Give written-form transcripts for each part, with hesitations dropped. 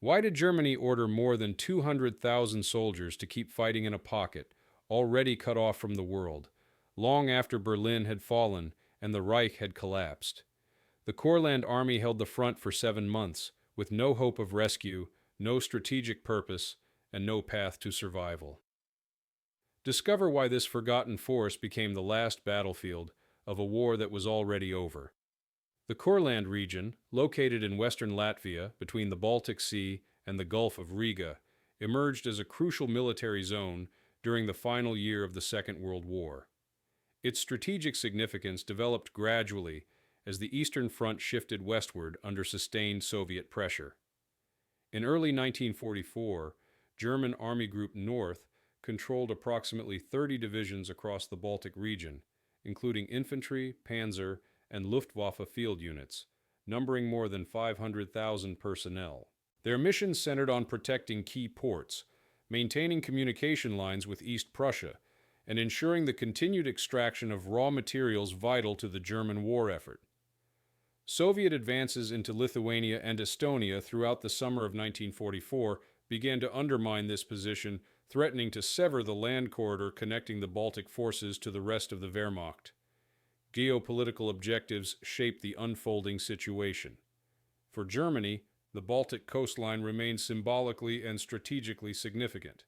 Why did Germany order more than 200,000 soldiers to keep fighting in a pocket, already cut off from the world, long after Berlin had fallen and the Reich had collapsed? The Courland army held the front for 7 months, with no hope of rescue, no strategic purpose, and no path to survival. Discover why this forgotten force became the last battlefield of a war that was already over. The Courland region, located in western Latvia between the Baltic Sea and the Gulf of Riga, emerged as a crucial military zone during the final year of the Second World War. Its strategic significance developed gradually as the Eastern Front shifted westward under sustained Soviet pressure. In early 1944, German Army Group North controlled approximately 30 divisions across the Baltic region, including infantry, panzer, and Luftwaffe field units, numbering more than 500,000 personnel. Their missions centered on protecting key ports, maintaining communication lines with East Prussia, and ensuring the continued extraction of raw materials vital to the German war effort. Soviet advances into Lithuania and Estonia throughout the summer of 1944 began to undermine this position, threatening to sever the land corridor connecting the Baltic forces to the rest of the Wehrmacht. Geopolitical objectives shaped the unfolding situation. For Germany, the Baltic coastline remained symbolically and strategically significant.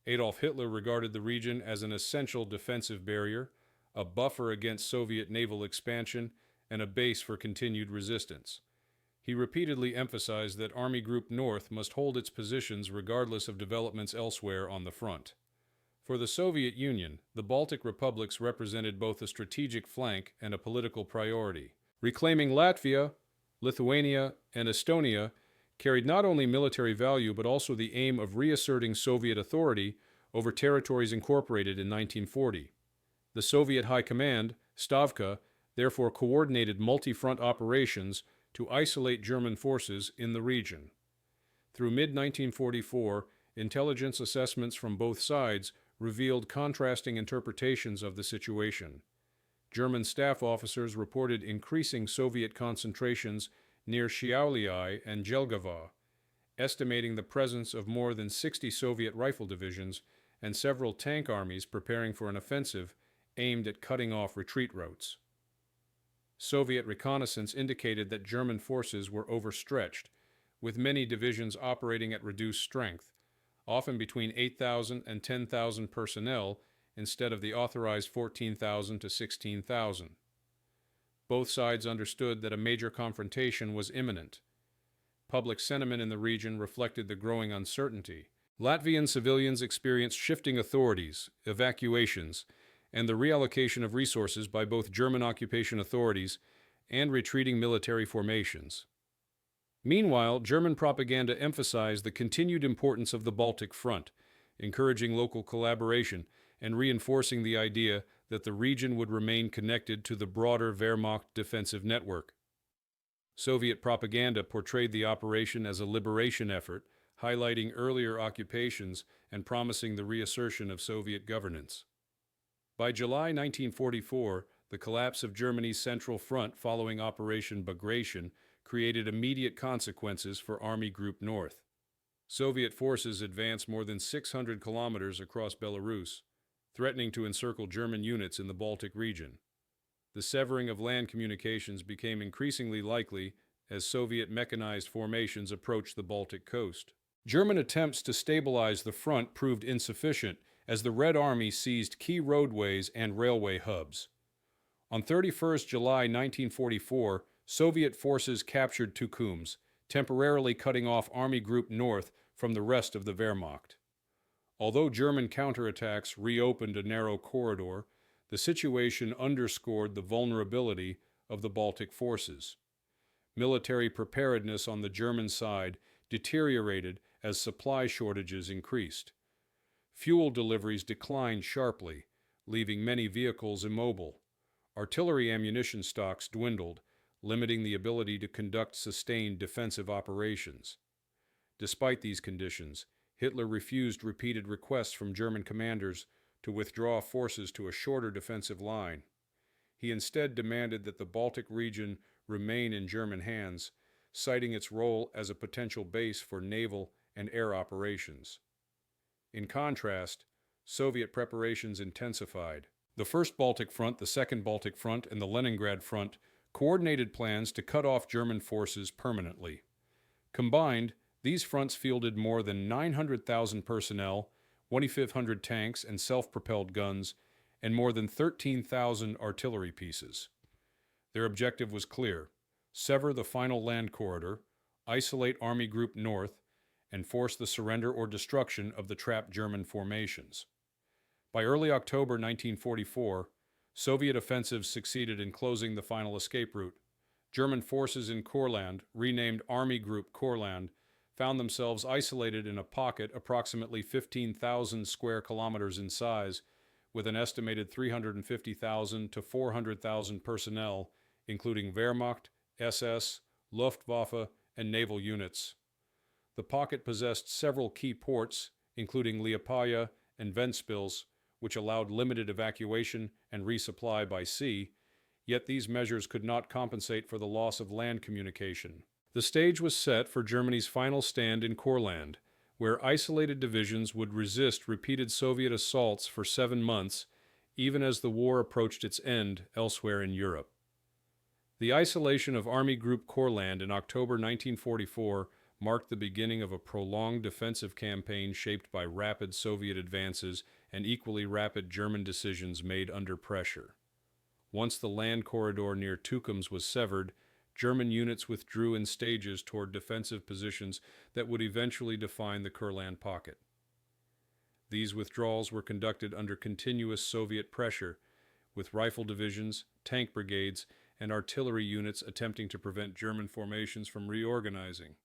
Adolf Hitler regarded the region as an essential defensive barrier, a buffer against Soviet naval expansion, and a base for continued resistance. He repeatedly emphasized that Army Group North must hold its positions regardless of developments elsewhere on the front. For the Soviet Union, the Baltic republics represented both a strategic flank and a political priority. Reclaiming Latvia, Lithuania, and Estonia carried not only military value but also the aim of reasserting Soviet authority over territories incorporated in 1940. The Soviet High Command, Stavka, therefore coordinated multi-front operations to isolate German forces in the region. Through mid-1944, intelligence assessments from both sides revealed contrasting interpretations of the situation. German staff officers reported increasing Soviet concentrations near Šiauliai and Jelgava, estimating the presence of more than 60 Soviet rifle divisions and several tank armies preparing for an offensive aimed at cutting off retreat routes. Soviet reconnaissance indicated that German forces were overstretched, with many divisions operating at reduced strength, often between 8,000 and 10,000 personnel instead of the authorized 14,000 to 16,000. Both sides understood that a major confrontation was imminent. Public sentiment in the region reflected the growing uncertainty. Latvian civilians experienced shifting authorities, evacuations, and the reallocation of resources by both German occupation authorities and retreating military formations. Meanwhile, German propaganda emphasized the continued importance of the Baltic Front, encouraging local collaboration and reinforcing the idea that the region would remain connected to the broader Wehrmacht defensive network. Soviet propaganda portrayed the operation as a liberation effort, highlighting earlier occupations and promising the reassertion of Soviet governance. By July 1944, the collapse of Germany's Central Front following Operation Bagration created immediate consequences for Army Group North. Soviet forces advanced more than 600 kilometers across Belarus, threatening to encircle German units in the Baltic region. The severing of land communications became increasingly likely as Soviet mechanized formations approached the Baltic coast. German attempts to stabilize the front proved insufficient as the Red Army seized key roadways and railway hubs. On 31 July 1944, Soviet forces captured Tukums, temporarily cutting off Army Group North from the rest of the Wehrmacht. Although German counterattacks reopened a narrow corridor, the situation underscored the vulnerability of the Baltic forces. Military preparedness on the German side deteriorated as supply shortages increased. Fuel deliveries declined sharply, leaving many vehicles immobile. Artillery ammunition stocks dwindled, limiting the ability to conduct sustained defensive operations. Despite these conditions, Hitler refused repeated requests from German commanders to withdraw forces to a shorter defensive line. He instead demanded that the Baltic region remain in German hands, citing its role as a potential base for naval and air operations. In contrast, Soviet preparations intensified. The First Baltic Front, the Second Baltic Front, and the Leningrad Front coordinated plans to cut off German forces permanently. Combined, these fronts fielded more than 900,000 personnel, 2,500 tanks and self-propelled guns, and more than 13,000 artillery pieces. Their objective was clear: sever the final land corridor, isolate Army Group North, and force the surrender or destruction of the trapped German formations. By early October 1944, Soviet offensives succeeded in closing the final escape route. German forces in Courland, renamed Army Group Courland, found themselves isolated in a pocket approximately 15,000 square kilometers in size, with an estimated 350,000 to 400,000 personnel, including Wehrmacht, SS, Luftwaffe, and naval units. The pocket possessed several key ports, including Liepaja and Ventspils, which allowed limited evacuation and resupply by sea, yet these measures could not compensate for the loss of land communication. The stage was set for Germany's final stand in Courland, where isolated divisions would resist repeated Soviet assaults for 7 months, even as the war approached its end elsewhere in Europe. The isolation of Army Group Courland in October 1944 marked the beginning of a prolonged defensive campaign shaped by rapid Soviet advances and equally rapid German decisions made under pressure. Once the land corridor near Tukums was severed, German units withdrew in stages toward defensive positions that would eventually define the Kurland pocket. These withdrawals were conducted under continuous Soviet pressure, with rifle divisions, tank brigades, and artillery units attempting to prevent German formations from reorganizing.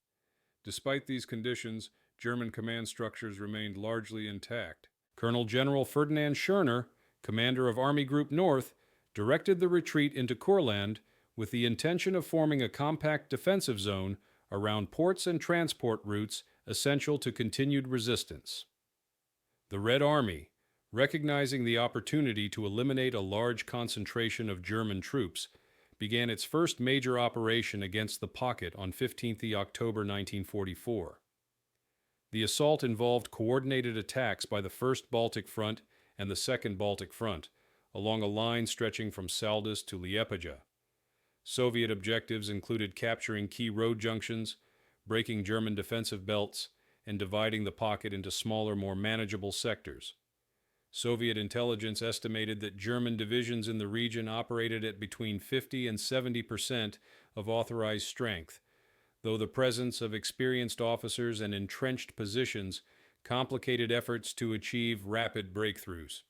Despite these conditions, German command structures remained largely intact. Colonel General Ferdinand Schörner, commander of Army Group North, directed the retreat into Courland with the intention of forming a compact defensive zone around ports and transport routes essential to continued resistance. The Red Army, recognizing the opportunity to eliminate a large concentration of German troops, began its first major operation against the pocket on 15 October 1944. The assault involved coordinated attacks by the First Baltic Front and the Second Baltic Front, along a line stretching from Saldus to Liepaja. Soviet objectives included capturing key road junctions, breaking German defensive belts, and dividing the pocket into smaller, more manageable sectors. Soviet intelligence estimated that German divisions in the region operated at between 50 and 70% of authorized strength, though the presence of experienced officers and entrenched positions complicated efforts to achieve rapid breakthroughs.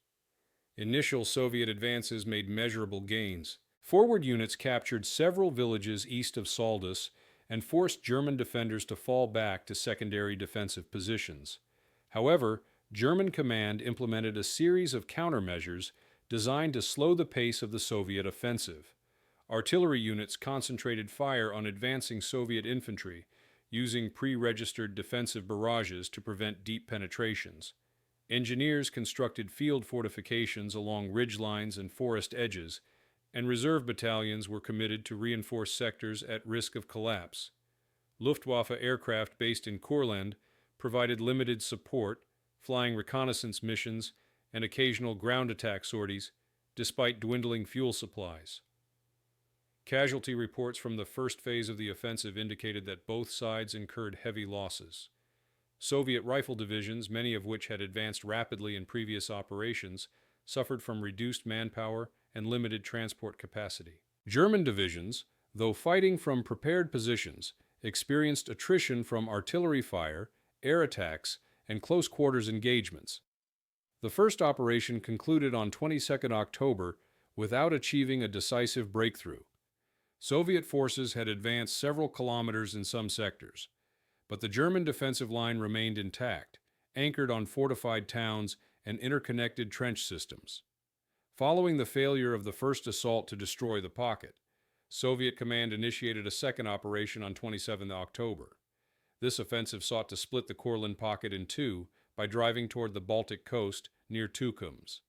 Initial Soviet advances made measurable gains. Forward units captured several villages east of Saldus and forced German defenders to fall back to secondary defensive positions. However, German command implemented a series of countermeasures designed to slow the pace of the Soviet offensive. Artillery units concentrated fire on advancing Soviet infantry, using pre-registered defensive barrages to prevent deep penetrations. Engineers constructed field fortifications along ridge lines and forest edges, and reserve battalions were committed to reinforce sectors at risk of collapse. Luftwaffe aircraft based in Courland provided limited support, flying reconnaissance missions and occasional ground attack sorties, despite dwindling fuel supplies. Casualty reports from the first phase of the offensive indicated that both sides incurred heavy losses. Soviet rifle divisions, many of which had advanced rapidly in previous operations, suffered from reduced manpower and limited transport capacity. German divisions, though fighting from prepared positions, experienced attrition from artillery fire, air attacks, and close-quarters engagements. The first operation concluded on 22 October without achieving a decisive breakthrough. Soviet forces had advanced several kilometers in some sectors, but the German defensive line remained intact, anchored on fortified towns and interconnected trench systems. Following the failure of the first assault to destroy the pocket, Soviet command initiated a second operation on 27 October. This offensive sought to split the Courland pocket in two by driving toward the Baltic coast near Tukums.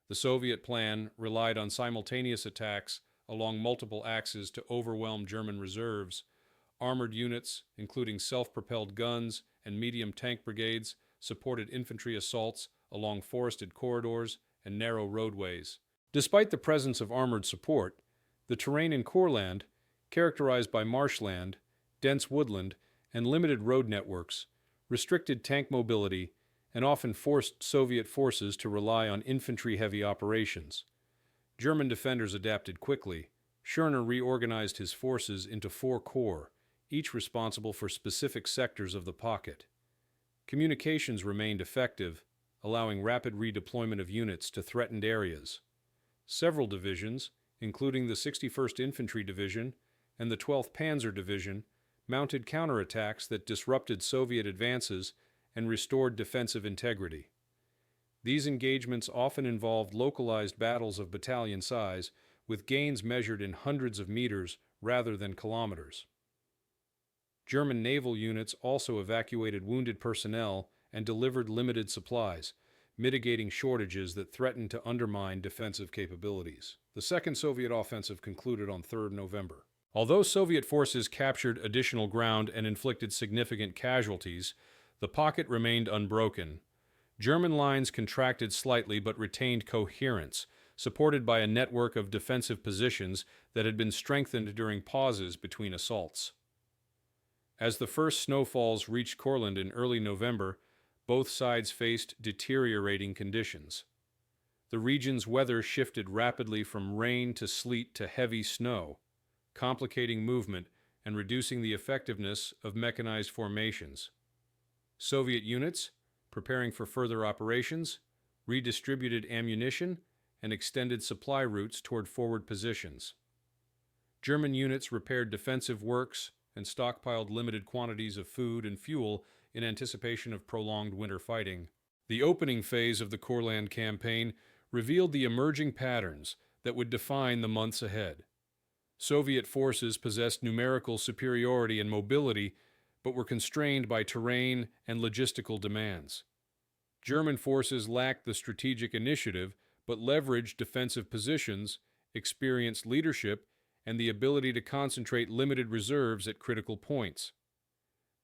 The Soviet plan relied on simultaneous attacks along multiple axes to overwhelm German reserves, Armored units, including self-propelled guns and medium tank brigades, supported infantry assaults along forested corridors and narrow roadways. Despite the presence of armored support, the terrain in Courland, characterized by marshland, dense woodland, and limited road networks, restricted tank mobility and often forced Soviet forces to rely on infantry-heavy operations. German defenders adapted quickly. Schörner reorganized his forces into 4 corps, each responsible for specific sectors of the pocket. Communications remained effective, allowing rapid redeployment of units to threatened areas. Several divisions, including the 61st Infantry Division and the 12th Panzer Division, mounted counterattacks that disrupted Soviet advances and restored defensive integrity. These engagements often involved localized battles of battalion size, with gains measured in hundreds of meters rather than kilometers. German naval units also evacuated wounded personnel and delivered limited supplies, mitigating shortages that threatened to undermine defensive capabilities. The Second Soviet Offensive concluded on 3 November. Although Soviet forces captured additional ground and inflicted significant casualties, the pocket remained unbroken. German lines contracted slightly but retained coherence, supported by a network of defensive positions that had been strengthened during pauses between assaults. As the first snowfalls reached Courland in early November, both sides faced deteriorating conditions. The region's weather shifted rapidly from rain to sleet to heavy snow, complicating movement and reducing the effectiveness of mechanized formations. Soviet units, preparing for further operations, redistributed ammunition and extended supply routes toward forward positions. German units repaired defensive works and stockpiled limited quantities of food and fuel in anticipation of prolonged winter fighting. The opening phase of the Courland campaign revealed the emerging patterns that would define the months ahead. Soviet forces possessed numerical superiority and mobility, but were constrained by terrain and logistical demands. German forces lacked the strategic initiative, but leveraged defensive positions, experienced leadership, and the ability to concentrate limited reserves at critical points.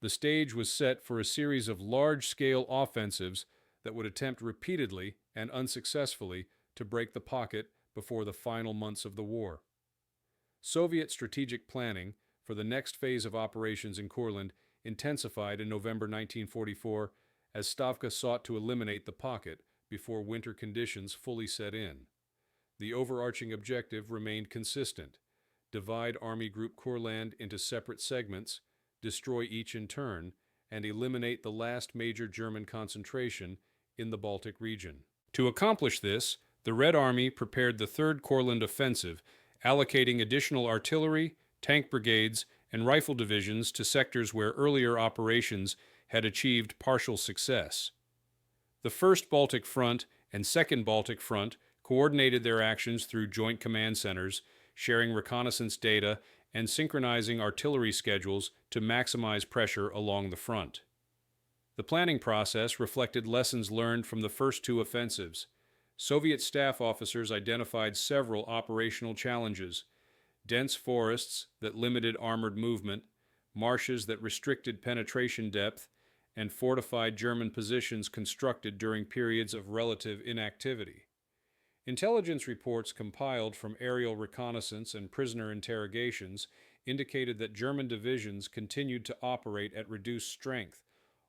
The stage was set for a series of large-scale offensives that would attempt repeatedly and unsuccessfully to break the pocket before the final months of the war. Soviet strategic planning for the next phase of operations in Courland intensified in November 1944 as Stavka sought to eliminate the pocket before winter conditions fully set in. The overarching objective remained consistent: divide Army Group Kurland into separate segments, destroy each in turn, and eliminate the last major German concentration in the Baltic region. To accomplish this, the Red Army prepared the Third Courland Offensive, allocating additional artillery, tank brigades, and rifle divisions to sectors where earlier operations had achieved partial success. The First Baltic Front and Second Baltic Front coordinated their actions through joint command centers, sharing reconnaissance data and synchronizing artillery schedules to maximize pressure along the front. The planning process reflected lessons learned from the first 2 offensives. Soviet staff officers identified several operational challenges: dense forests that limited armored movement, marshes that restricted penetration depth, and fortified German positions constructed during periods of relative inactivity. Intelligence reports compiled from aerial reconnaissance and prisoner interrogations indicated that German divisions continued to operate at reduced strength,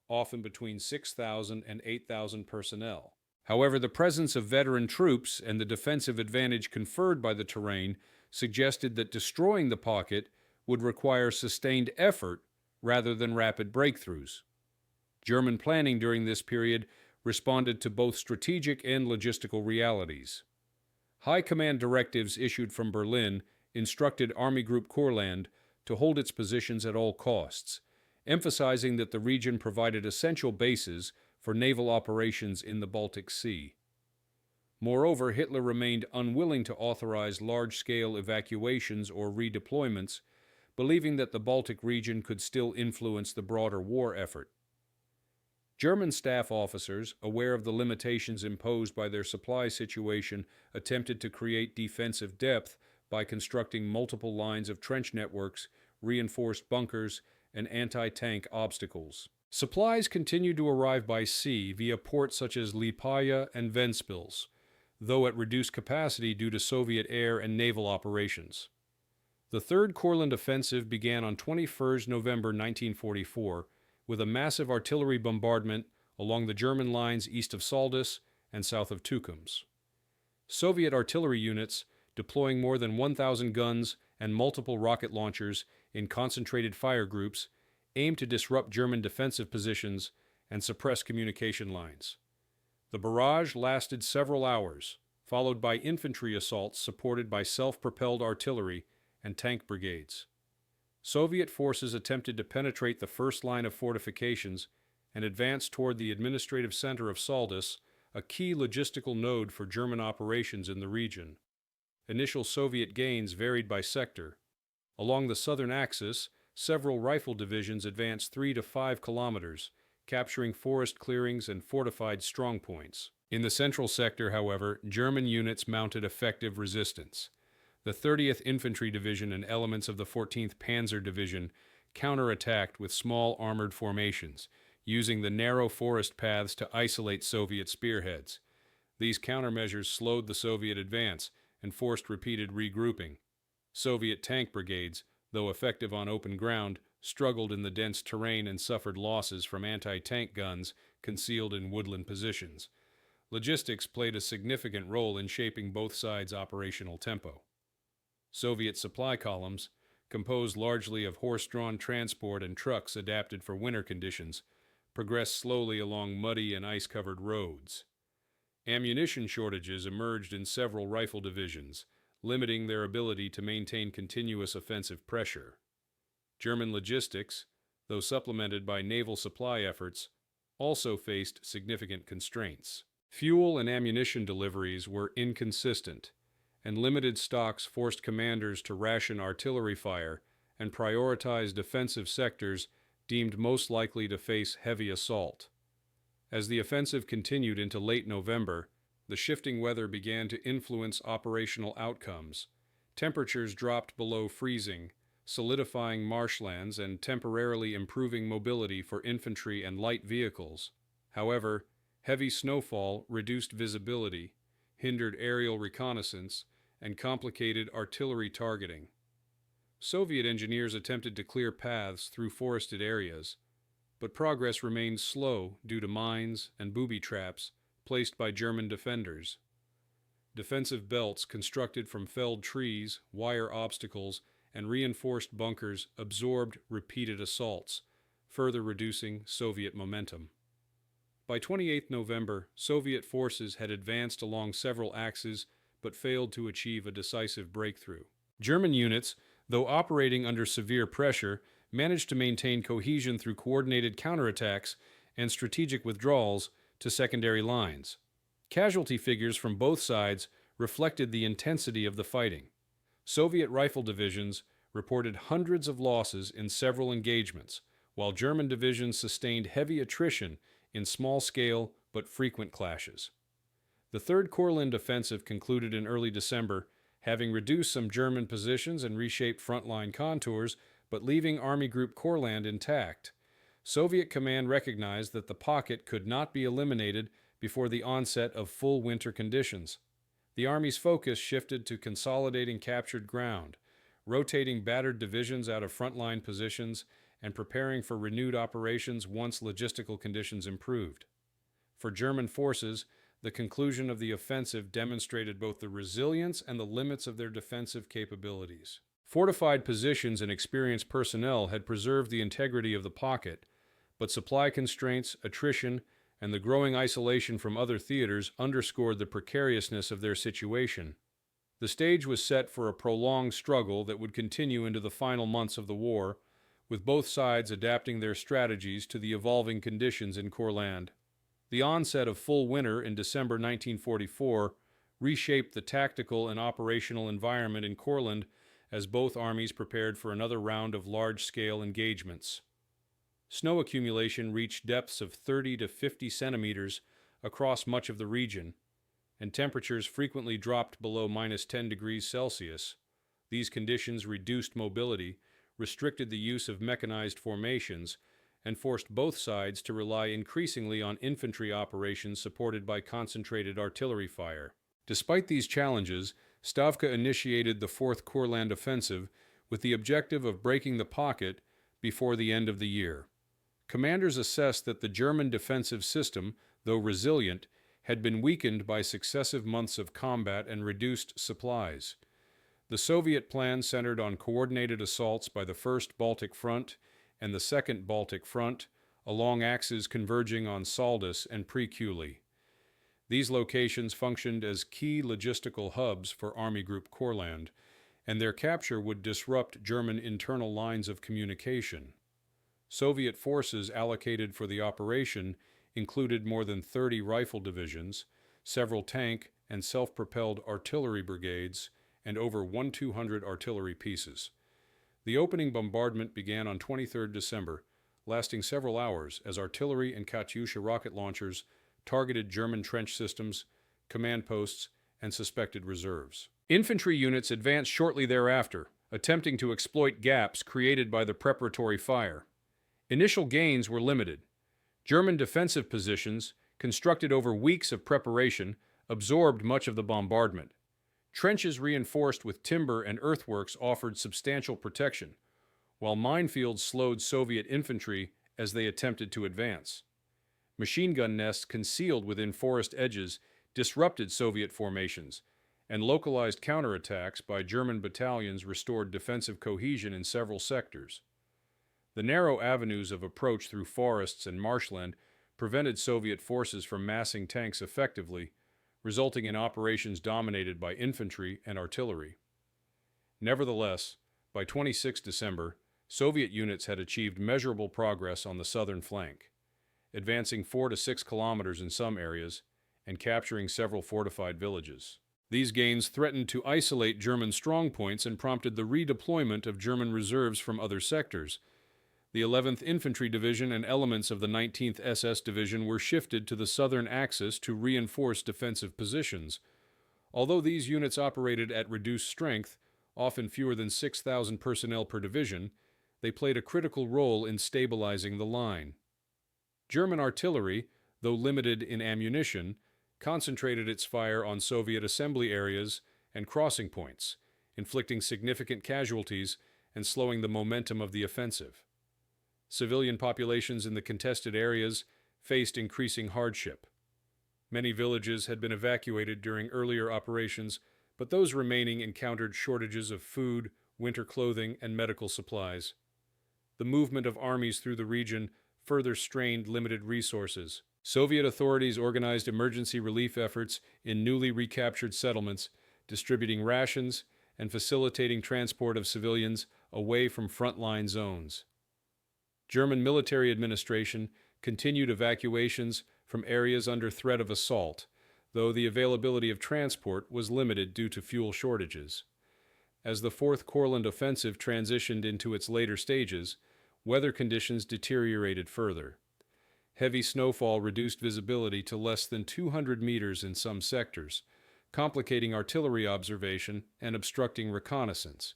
often between 6,000 and 8,000 personnel. However, the presence of veteran troops and the defensive advantage conferred by the terrain suggested that destroying the pocket would require sustained effort rather than rapid breakthroughs. German planning during this period responded to both strategic and logistical realities. High command directives issued from Berlin instructed Army Group Courland to hold its positions at all costs, emphasizing that the region provided essential bases for naval operations in the Baltic Sea. Moreover, Hitler remained unwilling to authorize large-scale evacuations or redeployments, believing that the Baltic region could still influence the broader war effort. German staff officers, aware of the limitations imposed by their supply situation, attempted to create defensive depth by constructing multiple lines of trench networks, reinforced bunkers, and anti-tank obstacles. Supplies continued to arrive by sea via ports such as Liepāja and Ventspils, though at reduced capacity due to Soviet air and naval operations. The Third Courland Offensive began on 21 November 1944 with a massive artillery bombardment along the German lines east of Saldus and south of Tukums. Soviet artillery units, deploying more than 1,000 guns and multiple rocket launchers in concentrated fire groups, aimed to disrupt German defensive positions and suppress communication lines. The barrage lasted several hours, followed by infantry assaults supported by self-propelled artillery and tank brigades. Soviet forces attempted to penetrate the first line of fortifications and advance toward the administrative center of Saldus, a key logistical node for German operations in the region. Initial Soviet gains varied by sector. Along the southern axis, several rifle divisions advanced 3 to 5 kilometers, capturing forest clearings and fortified strongpoints. In the central sector, however, German units mounted effective resistance. The 30th Infantry Division and elements of the 14th Panzer Division counterattacked with small armored formations, using the narrow forest paths to isolate Soviet spearheads. These countermeasures slowed the Soviet advance and forced repeated regrouping. Soviet tank brigades, though effective on open ground, struggled in the dense terrain and suffered losses from anti-tank guns concealed in woodland positions. Logistics played a significant role in shaping both sides' operational tempo. Soviet supply columns, composed largely of horse-drawn transport and trucks adapted for winter conditions, progressed slowly along muddy and ice-covered roads. Ammunition shortages emerged in several rifle divisions, limiting their ability to maintain continuous offensive pressure. German logistics, though supplemented by naval supply efforts, also faced significant constraints. Fuel and ammunition deliveries were inconsistent, and limited stocks forced commanders to ration artillery fire and prioritize defensive sectors deemed most likely to face heavy assault. As the offensive continued into late November, the shifting weather began to influence operational outcomes. Temperatures dropped below freezing, solidifying marshlands and temporarily improving mobility for infantry and light vehicles. However, heavy snowfall reduced visibility, hindered aerial reconnaissance, and complicated artillery targeting. Soviet engineers attempted to clear paths through forested areas, but progress remained slow due to mines and booby traps placed by German defenders. Defensive belts constructed from felled trees, wire obstacles, and reinforced bunkers absorbed repeated assaults, further reducing Soviet momentum. By 28 November, Soviet forces had advanced along several axes but failed to achieve a decisive breakthrough. German units, though operating under severe pressure, managed to maintain cohesion through coordinated counterattacks and strategic withdrawals to secondary lines. Casualty figures from both sides reflected the intensity of the fighting. Soviet rifle divisions reported hundreds of losses in several engagements, while German divisions sustained heavy attrition in small-scale but frequent clashes. The Third Courland Offensive concluded in early December, having reduced some German positions and reshaped frontline contours, but leaving Army Group Courland intact. Soviet command recognized that the pocket could not be eliminated before the onset of full winter conditions. The Army's focus shifted to consolidating captured ground, rotating battered divisions out of frontline positions, and preparing for renewed operations once logistical conditions improved. For German forces, the conclusion of the offensive demonstrated both the resilience and the limits of their defensive capabilities. Fortified positions and experienced personnel had preserved the integrity of the pocket, but supply constraints, attrition, and the growing isolation from other theaters underscored the precariousness of their situation. The stage was set for a prolonged struggle that would continue into the final months of the war, with both sides adapting their strategies to the evolving conditions in Courland. The onset of full winter in December 1944 reshaped the tactical and operational environment in Courland as both armies prepared for another round of large-scale engagements. Snow accumulation reached depths of 30 to 50 centimeters across much of the region, and temperatures frequently dropped below -10 degrees Celsius. These conditions reduced mobility, restricted the use of mechanized formations, and forced both sides to rely increasingly on infantry operations supported by concentrated artillery fire. Despite these challenges, Stavka initiated the Fourth Courland offensive with the objective of breaking the pocket before the end of the year. Commanders assessed that the German defensive system, though resilient, had been weakened by successive months of combat and reduced supplies. The Soviet plan centered on coordinated assaults by the First Baltic Front and the Second Baltic Front, along axes converging on Saldus and Prekuli. These locations functioned as key logistical hubs for Army Group Courland, and their capture would disrupt German internal lines of communication. Soviet forces allocated for the operation included more than 30 rifle divisions, several tank and self-propelled artillery brigades, and over 1,200 artillery pieces. The opening bombardment began on 23 December, lasting several hours as artillery and Katyusha rocket launchers targeted German trench systems, command posts, and suspected reserves. Infantry units advanced shortly thereafter, attempting to exploit gaps created by the preparatory fire. Initial gains were limited. German defensive positions, constructed over weeks of preparation, absorbed much of the bombardment. Trenches reinforced with timber and earthworks offered substantial protection, while minefields slowed Soviet infantry as they attempted to advance. Machine gun nests concealed within forest edges disrupted Soviet formations, and localized counterattacks by German battalions restored defensive cohesion in several sectors. The narrow avenues of approach through forests and marshland prevented Soviet forces from massing tanks effectively, resulting in operations dominated by infantry and artillery. Nevertheless, by 26 December, Soviet units had achieved measurable progress on the southern flank, advancing 4 to 6 kilometers in some areas and capturing several fortified villages. These gains threatened to isolate German strongpoints and prompted the redeployment of German reserves from other sectors. The 11th Infantry Division and elements of the 19th SS Division were shifted to the southern axis to reinforce defensive positions. Although these units operated at reduced strength, often fewer than 6,000 personnel per division, they played a critical role in stabilizing the line. German artillery, though limited in ammunition, concentrated its fire on Soviet assembly areas and crossing points, inflicting significant casualties and slowing the momentum of the offensive. Civilian populations in the contested areas faced increasing hardship. Many villages had been evacuated during earlier operations, but those remaining encountered shortages of food, winter clothing, and medical supplies. The movement of armies through the region further strained limited resources. Soviet authorities organized emergency relief efforts in newly recaptured settlements, distributing rations and facilitating transport of civilians away from frontline zones. German military administration continued evacuations from areas under threat of assault, though the availability of transport was limited due to fuel shortages. As the Fourth Courland offensive transitioned into its later stages, weather conditions deteriorated further. Heavy snowfall reduced visibility to less than 200 meters in some sectors, complicating artillery observation and obstructing reconnaissance.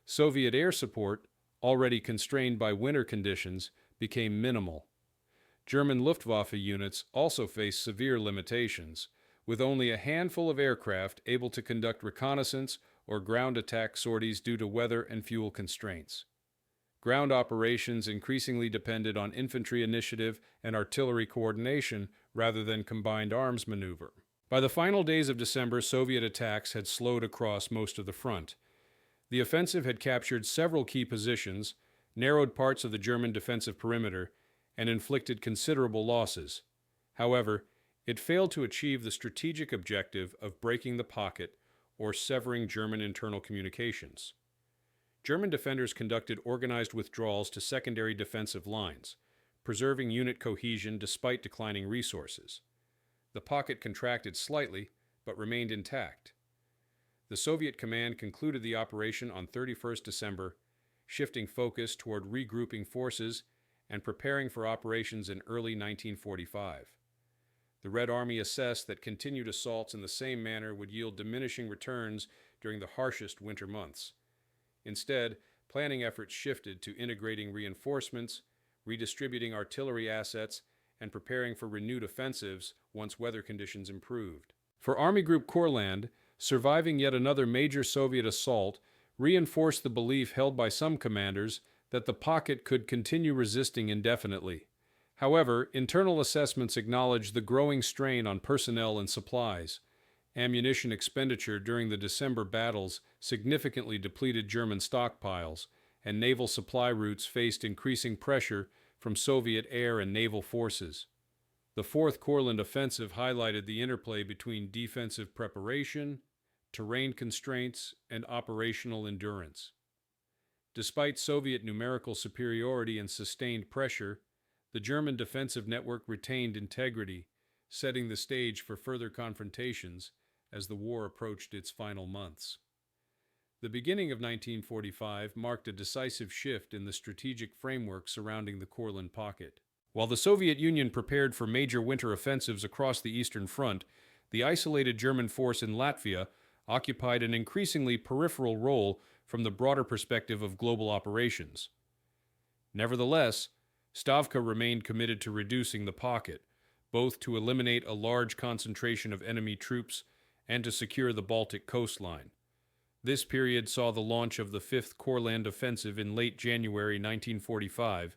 Soviet air support, already constrained by winter conditions, became minimal. German Luftwaffe units also faced severe limitations, with only a handful of aircraft able to conduct reconnaissance or ground attack sorties due to weather and fuel constraints. Ground operations increasingly depended on infantry initiative and artillery coordination rather than combined arms maneuver. By the final days of December, Soviet attacks had slowed across most of the front. The offensive had captured several key positions, narrowed parts of the German defensive perimeter, and inflicted considerable losses. However, it failed to achieve the strategic objective of breaking the pocket or severing German internal communications. German defenders conducted organized withdrawals to secondary defensive lines, preserving unit cohesion despite declining resources. The pocket contracted slightly, but remained intact. The Soviet command concluded the operation on 31 December, shifting focus toward regrouping forces and preparing for operations in early 1945. The Red Army assessed that continued assaults in the same manner would yield diminishing returns during the harshest winter months. Instead, planning efforts shifted to integrating reinforcements, redistributing artillery assets, and preparing for renewed offensives once weather conditions improved. For Army Group Courland, surviving yet another major Soviet assault reinforced the belief held by some commanders that the pocket could continue resisting indefinitely. However, internal assessments acknowledged the growing strain on personnel and supplies. Ammunition expenditure during the December battles significantly depleted German stockpiles, and naval supply routes faced increasing pressure from Soviet air and naval forces. The Fourth Courland offensive highlighted the interplay between defensive preparation, terrain constraints, and operational endurance. Despite Soviet numerical superiority and sustained pressure, the German defensive network retained integrity, setting the stage for further confrontations as the war approached its final months. The beginning of 1945 marked a decisive shift in the strategic framework surrounding the Courland pocket. While the Soviet Union prepared for major winter offensives across the Eastern Front, the isolated German force in Latvia occupied an increasingly peripheral role from the broader perspective of global operations. Nevertheless, Stavka remained committed to reducing the pocket, both to eliminate a large concentration of enemy troops and to secure the Baltic coastline. This period saw the launch of the Fifth Courland Offensive in late January 1945,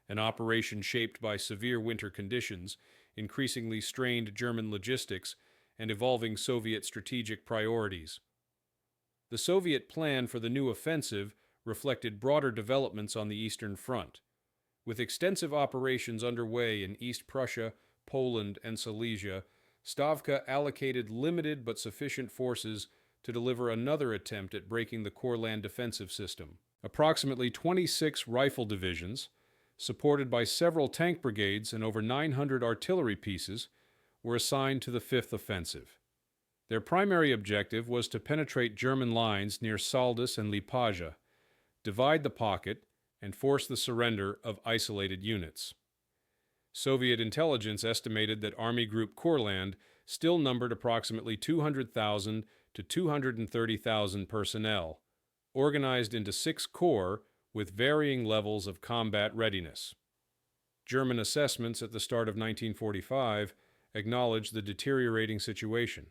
an operation shaped by severe winter conditions, increasingly strained German logistics, and evolving Soviet strategic priorities. The Soviet plan for the new offensive reflected broader developments on the Eastern Front. With extensive operations underway in East Prussia, Poland, and Silesia, Stavka allocated limited but sufficient forces to deliver another attempt at breaking the Courland defensive system. Approximately 26 rifle divisions, supported by several tank brigades and over 900 artillery pieces, were assigned to the Fifth Offensive. Their primary objective was to penetrate German lines near Saldus and Liepāja, divide the pocket, and force the surrender of isolated units. Soviet intelligence estimated that Army Group Courland still numbered approximately 200,000 to 230,000 personnel, organized into 6 corps with varying levels of combat readiness. German assessments at the start of 1945 acknowledged the deteriorating situation.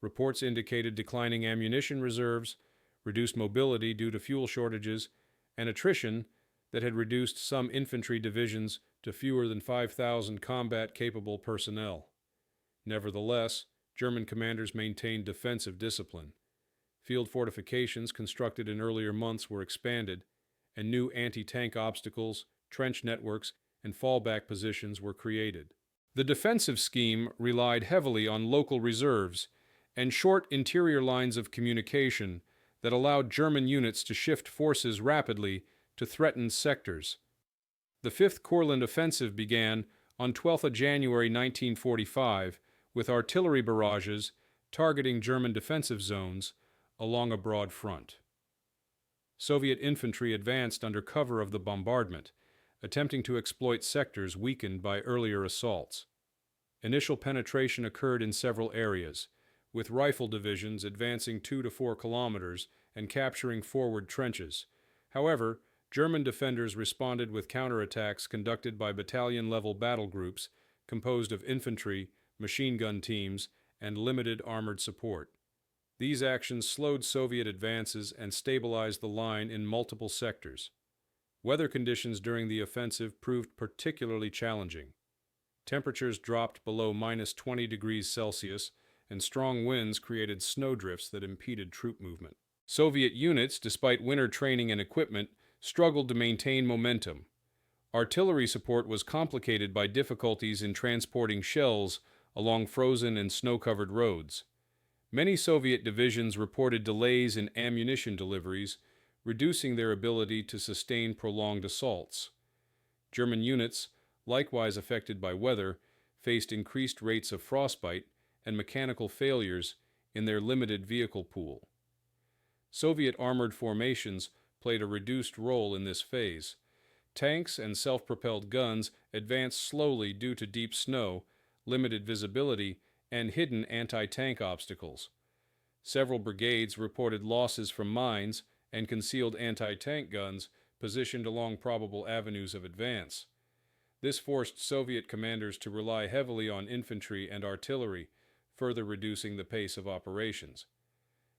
Reports indicated declining ammunition reserves, reduced mobility due to fuel shortages, and attrition that had reduced some infantry divisions to fewer than 5,000 combat-capable personnel. Nevertheless, German commanders maintained defensive discipline. Field fortifications constructed in earlier months were expanded, and new anti-tank obstacles, trench networks, and fallback positions were created. The defensive scheme relied heavily on local reserves and short interior lines of communication that allowed German units to shift forces rapidly to threatened sectors. The Fifth Courland Offensive began on 12 January 1945 with artillery barrages targeting German defensive zones along a broad front. Soviet infantry advanced under cover of the bombardment, attempting to exploit sectors weakened by earlier assaults. Initial penetration occurred in several areas, with rifle divisions advancing 2 to 4 kilometers and capturing forward trenches. However, German defenders responded with counterattacks conducted by battalion-level battle groups composed of infantry, machine gun teams, and limited armored support. These actions slowed Soviet advances and stabilized the line in multiple sectors. Weather conditions during the offensive proved particularly challenging. Temperatures dropped below -20 degrees Celsius, and strong winds created snowdrifts that impeded troop movement. Soviet units, despite winter training and equipment, struggled to maintain momentum. Artillery support was complicated by difficulties in transporting shells along frozen and snow-covered roads. Many Soviet divisions reported delays in ammunition deliveries, reducing their ability to sustain prolonged assaults. German units, likewise affected by weather, faced increased rates of frostbite and mechanical failures in their limited vehicle pool. Soviet armored formations played a reduced role in this phase. Tanks and self-propelled guns advanced slowly due to deep snow, limited visibility, and hidden anti-tank obstacles. Several brigades reported losses from mines and concealed anti-tank guns positioned along probable avenues of advance. This forced Soviet commanders to rely heavily on infantry and artillery, further reducing the pace of operations.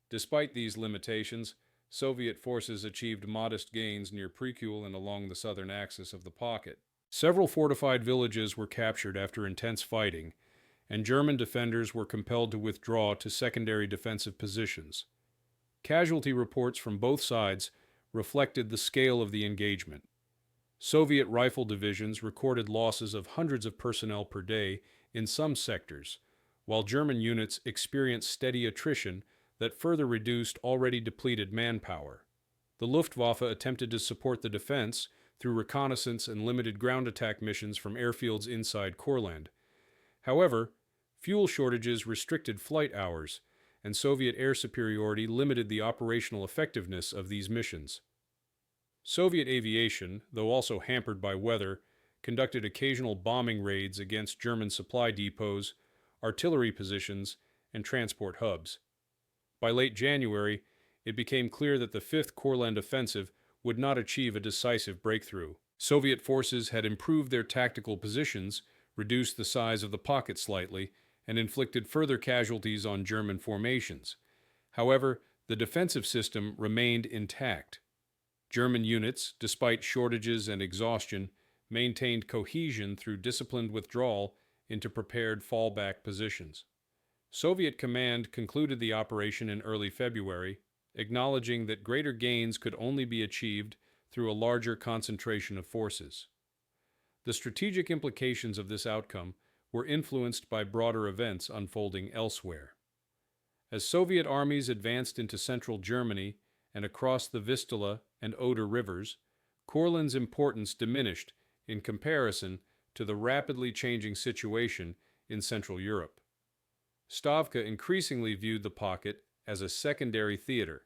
Despite these limitations, Soviet forces achieved modest gains near Kurland and along the southern axis of the pocket. Several fortified villages were captured after intense fighting, and German defenders were compelled to withdraw to secondary defensive positions. Casualty reports from both sides reflected the scale of the engagement. Soviet rifle divisions recorded losses of hundreds of personnel per day in some sectors, while German units experienced steady attrition that further reduced already depleted manpower. The Luftwaffe attempted to support the defense through reconnaissance and limited ground attack missions from airfields inside Courland. However, fuel shortages restricted flight hours, and Soviet air superiority limited the operational effectiveness of these missions. Soviet aviation, though also hampered by weather, conducted occasional bombing raids against German supply depots, artillery positions, and transport hubs. By late January, it became clear that the 5th Courland offensive would not achieve a decisive breakthrough. Soviet forces had improved their tactical positions, reduced the size of the pocket slightly, and inflicted further casualties on German formations. However, the defensive system remained intact. German units, despite shortages and exhaustion, maintained cohesion through disciplined withdrawal into prepared fallback positions. Soviet command concluded the operation in early February, acknowledging that greater gains could only be achieved through a larger concentration of forces. The strategic implications of this outcome were influenced by broader events unfolding elsewhere. As Soviet armies advanced into central Germany and across the Vistula and Oder rivers, Courland's importance diminished in comparison to the rapidly changing situation in Central Europe. Stavka increasingly viewed the pocket as a secondary theater,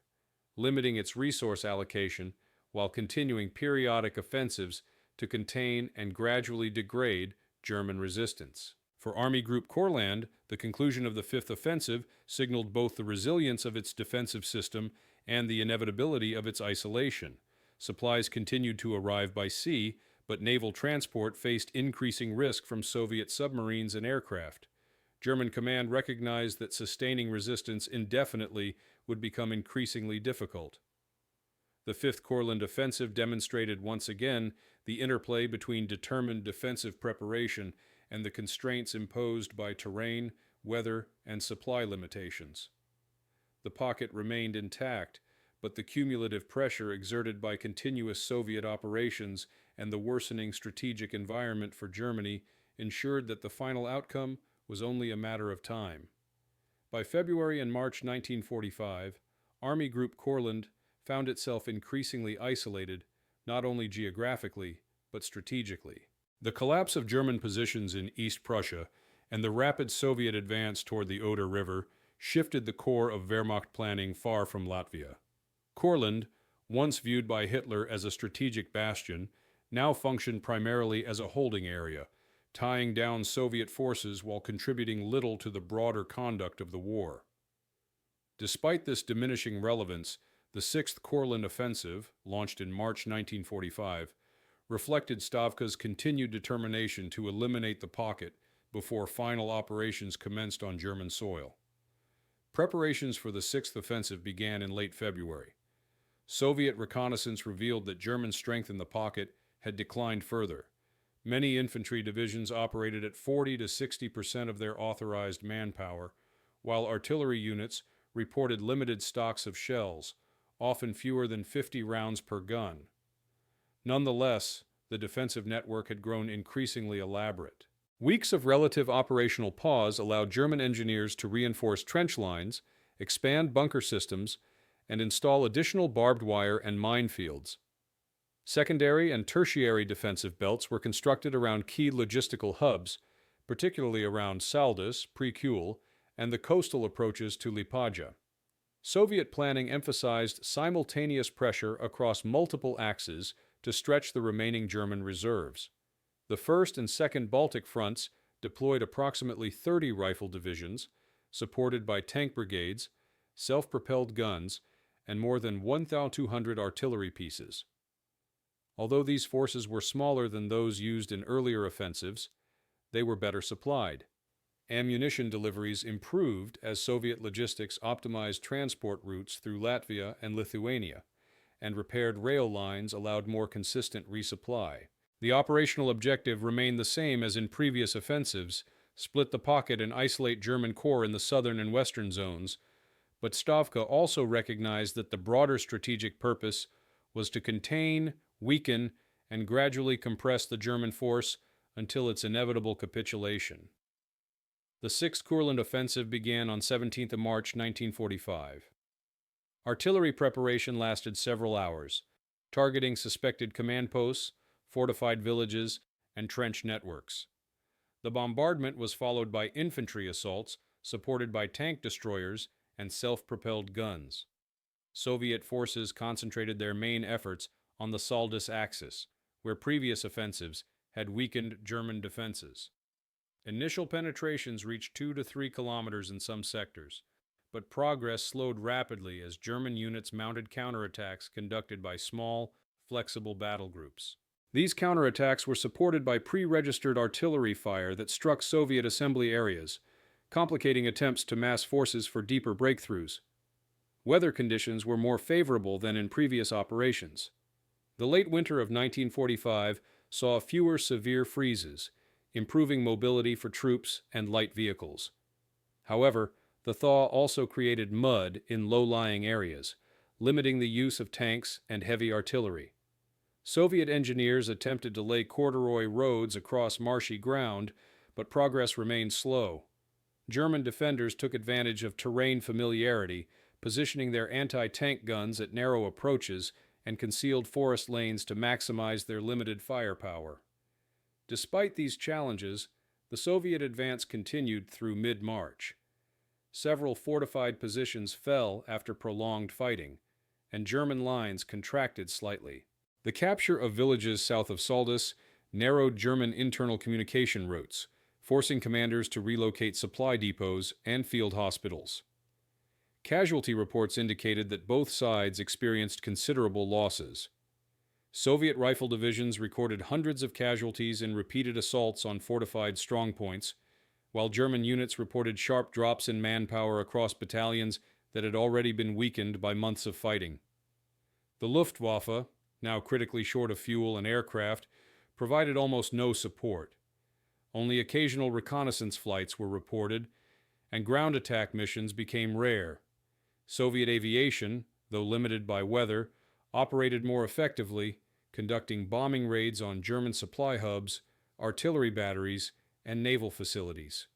limiting its resource allocation while continuing periodic offensives to contain and gradually degrade German resistance. For Army Group Courland, the conclusion of the Fifth Offensive signaled both the resilience of its defensive system and the inevitability of its isolation. Supplies continued to arrive by sea, but naval transport faced increasing risk from Soviet submarines and aircraft. German command recognized that sustaining resistance indefinitely would become increasingly difficult. The Fifth Courland Offensive demonstrated once again the interplay between determined defensive preparation and the constraints imposed by terrain, weather, and supply limitations. The pocket remained intact, but the cumulative pressure exerted by continuous Soviet operations and the worsening strategic environment for Germany ensured that the final outcome was only a matter of time. By February and March 1945, Army Group Courland found itself increasingly isolated, not only geographically, but strategically. The collapse of German positions in East Prussia and the rapid Soviet advance toward the Oder River shifted the core of Wehrmacht planning far from Latvia. Courland, once viewed by Hitler as a strategic bastion, now functioned primarily as a holding area, tying down Soviet forces while contributing little to the broader conduct of the war. Despite this diminishing relevance, the Sixth Courland Offensive, launched in March 1945, reflected Stavka's continued determination to eliminate the pocket before final operations commenced on German soil. Preparations for the Sixth Offensive began in late February. Soviet reconnaissance revealed that German strength in the pocket had declined further. Many infantry divisions operated at 40 to 60% of their authorized manpower, while artillery units reported limited stocks of shells, often fewer than 50 rounds per gun. Nonetheless, the defensive network had grown increasingly elaborate. Weeks of relative operational pause allowed German engineers to reinforce trench lines, expand bunker systems, and install additional barbed wire and minefields. Secondary and tertiary defensive belts were constructed around key logistical hubs, particularly around Saldus, Prekul, and the coastal approaches to Liepāja. Soviet planning emphasized simultaneous pressure across multiple axes to stretch the remaining German reserves. The 1st and 2nd Baltic fronts deployed approximately 30 rifle divisions, supported by tank brigades, self-propelled guns, and more than 1,200 artillery pieces. Although these forces were smaller than those used in earlier offensives, they were better supplied. Ammunition deliveries improved as Soviet logistics optimized transport routes through Latvia and Lithuania, and repaired rail lines allowed more consistent resupply. The operational objective remained the same as in previous offensives: split the pocket and isolate German corps in the southern and western zones, but Stavka also recognized that the broader strategic purpose was to contain, weaken, and gradually compress the German force until its inevitable capitulation. The Sixth Courland Offensive began on 17th of March 1945. Artillery preparation lasted several hours, targeting suspected command posts, fortified villages, and trench networks. The bombardment was followed by infantry assaults supported by tank destroyers and self-propelled guns. Soviet forces concentrated their main efforts on the Saldus axis, where previous offensives had weakened German defenses. Initial penetrations reached 2 to 3 kilometers in some sectors, but progress slowed rapidly as German units mounted counterattacks conducted by small, flexible battle groups. These counterattacks were supported by pre-registered artillery fire that struck Soviet assembly areas, complicating attempts to mass forces for deeper breakthroughs. Weather conditions were more favorable than in previous operations. The late winter of 1945 saw fewer severe freezes, improving mobility for troops and light vehicles. However, the thaw also created mud in low-lying areas, limiting the use of tanks and heavy artillery. Soviet engineers attempted to lay corduroy roads across marshy ground, but progress remained slow. German defenders took advantage of terrain familiarity, positioning their anti-tank guns at narrow approaches and concealed forest lanes to maximize their limited firepower. Despite these challenges, the Soviet advance continued through mid-March. Several fortified positions fell after prolonged fighting, and German lines contracted slightly. The capture of villages south of Saldus narrowed German internal communication routes, forcing commanders to relocate supply depots and field hospitals. Casualty reports indicated that both sides experienced considerable losses. Soviet rifle divisions recorded hundreds of casualties in repeated assaults on fortified strongpoints, while German units reported sharp drops in manpower across battalions that had already been weakened by months of fighting. The Luftwaffe, now critically short of fuel and aircraft, provided almost no support. Only occasional reconnaissance flights were reported, and ground attack missions became rare. Soviet aviation, though limited by weather, operated more effectively, conducting bombing raids on German supply hubs, artillery batteries, and naval facilities.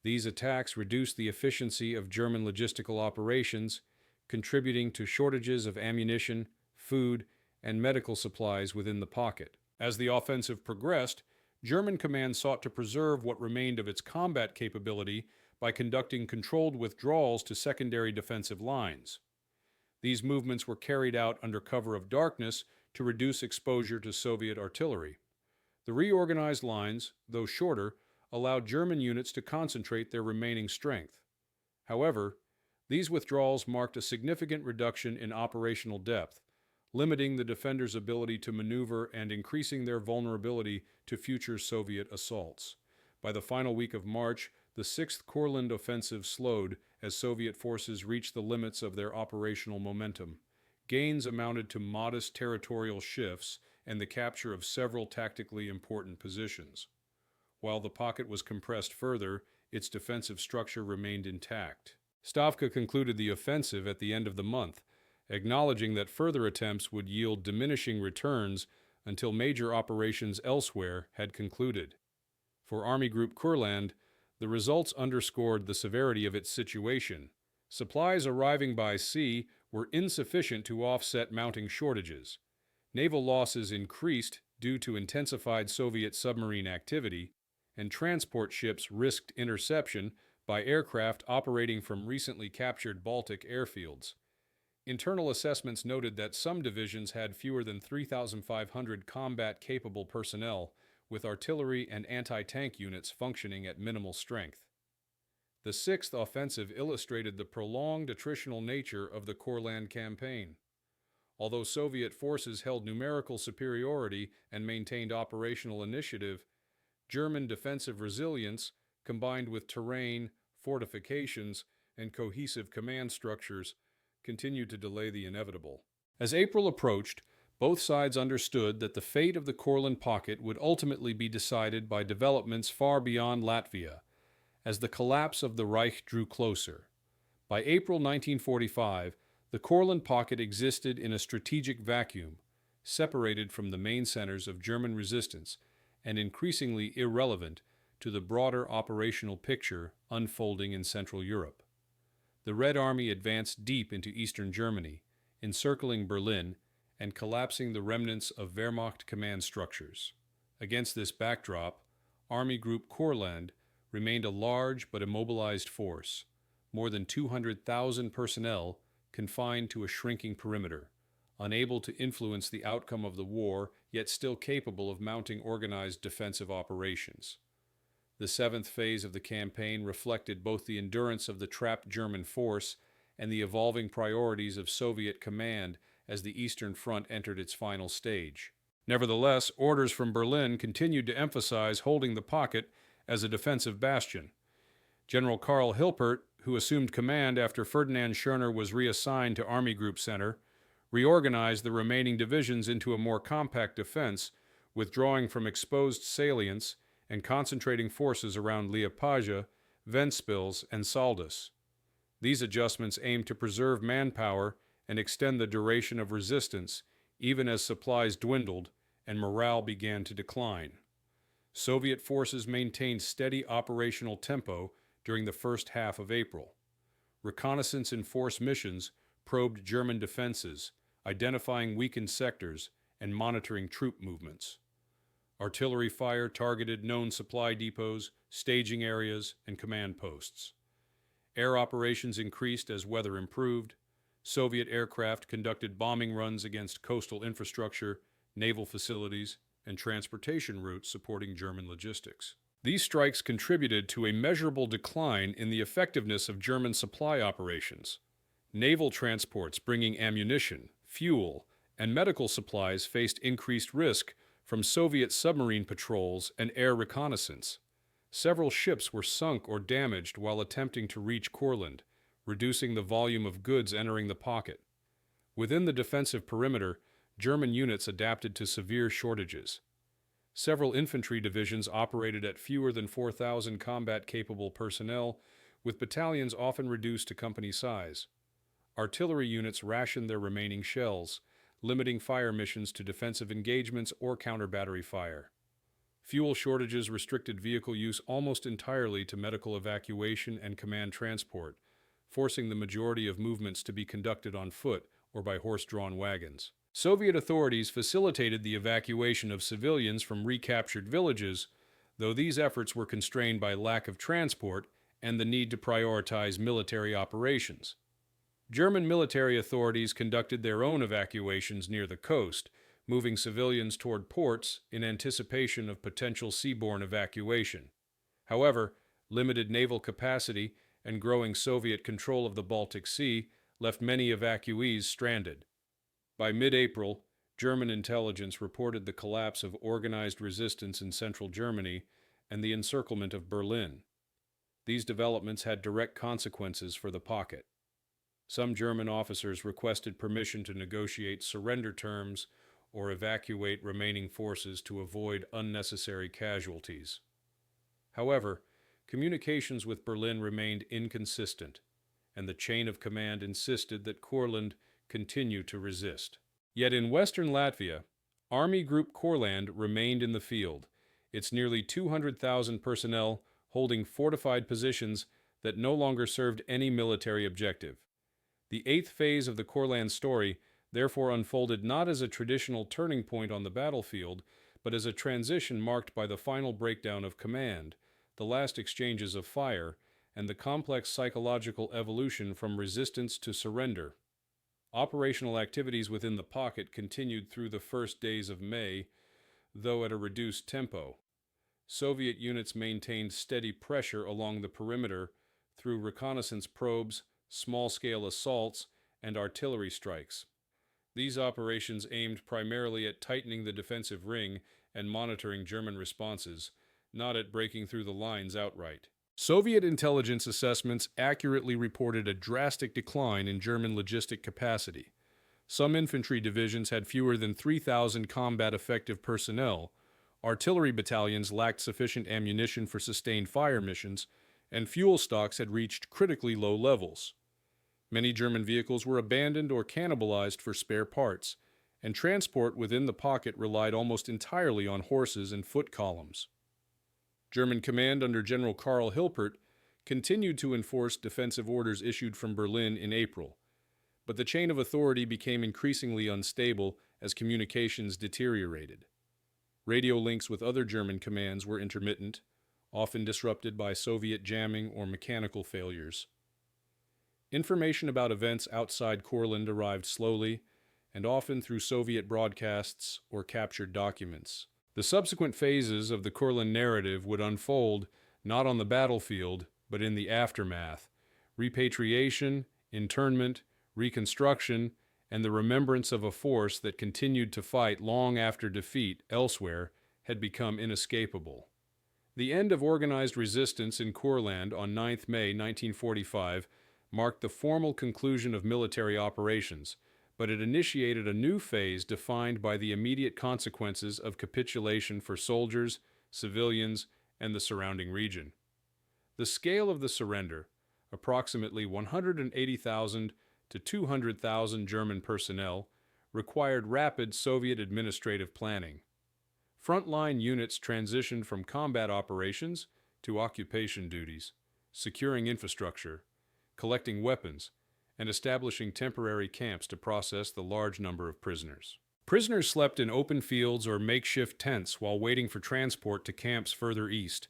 These attacks reduced the efficiency of German logistical operations, contributing to shortages of ammunition, food, and medical supplies within the pocket. As the offensive progressed, German command sought to preserve what remained of its combat capability by conducting controlled withdrawals to secondary defensive lines. These movements were carried out under cover of darkness to reduce exposure to Soviet artillery. The reorganized lines, though shorter, allowed German units to concentrate their remaining strength. However, these withdrawals marked a significant reduction in operational depth, limiting the defenders' ability to maneuver and increasing their vulnerability to future Soviet assaults. By the final week of March, the Sixth Courland Offensive slowed as Soviet forces reached the limits of their operational momentum. Gains amounted to modest territorial shifts and the capture of several tactically important positions. While the pocket was compressed further, its defensive structure remained intact. Stavka concluded the offensive at the end of the month, acknowledging that further attempts would yield diminishing returns until major operations elsewhere had concluded. For Army Group Kurland, the results underscored the severity of its situation. Supplies arriving by sea were insufficient to offset mounting shortages. Naval losses increased due to intensified Soviet submarine activity, and transport ships risked interception by aircraft operating from recently captured Baltic airfields. Internal assessments noted that some divisions had fewer than 3,500 combat-capable personnel, with artillery and anti-tank units functioning at minimal strength. The Sixth Offensive illustrated the prolonged attritional nature of the Courland campaign. Although Soviet forces held numerical superiority and maintained operational initiative, German defensive resilience, combined with terrain, fortifications, and cohesive command structures, continued to delay the inevitable. As April approached, both sides understood that the fate of the Courland pocket would ultimately be decided by developments far beyond Latvia, as the collapse of the Reich drew closer. By April 1945, the Courland pocket existed in a strategic vacuum, separated from the main centers of German resistance and increasingly irrelevant to the broader operational picture unfolding in Central Europe. The Red Army advanced deep into eastern Germany, encircling Berlin and collapsing the remnants of Wehrmacht command structures. Against this backdrop, Army Group Courland remained a large but immobilized force, more than 200,000 personnel confined to a shrinking perimeter, unable to influence the outcome of the war, yet still capable of mounting organized defensive operations. The seventh phase of the campaign reflected both the endurance of the trapped German force and the evolving priorities of Soviet command as the Eastern Front entered its final stage. Nevertheless, orders from Berlin continued to emphasize holding the pocket as a defensive bastion. General Karl Hilpert, who assumed command after Ferdinand Schörner was reassigned to Army Group Center, reorganized the remaining divisions into a more compact defense, withdrawing from exposed salients and concentrating forces around Liepāja, Ventspils, and Saldus. These adjustments aimed to preserve manpower and extend the duration of resistance, even as supplies dwindled and morale began to decline. Soviet forces maintained steady operational tempo during the first half of April. Reconnaissance and force missions probed German defenses, identifying weakened sectors and monitoring troop movements. Artillery fire targeted known supply depots, staging areas, and command posts. Air operations increased as weather improved. Soviet aircraft conducted bombing runs against coastal infrastructure, naval facilities, and transportation routes supporting German logistics. These strikes contributed to a measurable decline in the effectiveness of German supply operations. Naval transports bringing ammunition, fuel, and medical supplies faced increased risk from Soviet submarine patrols and air reconnaissance. Several ships were sunk or damaged while attempting to reach Courland, reducing the volume of goods entering the pocket. Within the defensive perimeter, German units adapted to severe shortages. Several infantry divisions operated at fewer than 4,000 combat-capable personnel, with battalions often reduced to company size. Artillery units rationed their remaining shells, limiting fire missions to defensive engagements or counter-battery fire. Fuel shortages restricted vehicle use almost entirely to medical evacuation and command transport, forcing the majority of movements to be conducted on foot or by horse-drawn wagons. Soviet authorities facilitated the evacuation of civilians from recaptured villages, though these efforts were constrained by lack of transport and the need to prioritize military operations. German military authorities conducted their own evacuations near the coast, moving civilians toward ports in anticipation of potential seaborne evacuation. However, limited naval capacity and growing Soviet control of the Baltic Sea left many evacuees stranded. By mid-April, German intelligence reported the collapse of organized resistance in central Germany and the encirclement of Berlin. These developments had direct consequences for the pocket. Some German officers requested permission to negotiate surrender terms or evacuate remaining forces to avoid unnecessary casualties. However, communications with Berlin remained inconsistent, and the chain of command insisted that Kurland continue to resist. Yet in western Latvia, Army Group Courland remained in the field, its nearly 200,000 personnel holding fortified positions that no longer served any military objective. The eighth phase of the Courland story therefore unfolded not as a traditional turning point on the battlefield, but as a transition marked by the final breakdown of command, the last exchanges of fire, and the complex psychological evolution from resistance to surrender. Operational activities within the pocket continued through the first days of May, though at a reduced tempo. Soviet units maintained steady pressure along the perimeter through reconnaissance probes, small-scale assaults, and artillery strikes. These operations aimed primarily at tightening the defensive ring and monitoring German responses, not at breaking through the lines outright. Soviet intelligence assessments accurately reported a drastic decline in German logistic capacity. Some infantry divisions had fewer than 3,000 combat-effective personnel, artillery battalions lacked sufficient ammunition for sustained fire missions, and fuel stocks had reached critically low levels. Many German vehicles were abandoned or cannibalized for spare parts, and transport within the pocket relied almost entirely on horses and foot columns. German command under General Karl Hilpert continued to enforce defensive orders issued from Berlin in April, but the chain of authority became increasingly unstable as communications deteriorated. Radio links with other German commands were intermittent, often disrupted by Soviet jamming or mechanical failures. Information about events outside Courland arrived slowly, and often through Soviet broadcasts or captured documents. The subsequent phases of the Kurland narrative would unfold not on the battlefield, but in the aftermath. Repatriation, internment, reconstruction, and the remembrance of a force that continued to fight long after defeat elsewhere had become inescapable. The end of organized resistance in Courland on 9 May 1945 marked the formal conclusion of military operations, but it initiated a new phase defined by the immediate consequences of capitulation for soldiers, civilians, and the surrounding region. The scale of the surrender, approximately 180,000 to 200,000 German personnel, required rapid Soviet administrative planning. Frontline units transitioned from combat operations to occupation duties, securing infrastructure, collecting weapons, and establishing temporary camps to process the large number of prisoners. Prisoners slept in open fields or makeshift tents while waiting for transport to camps further east.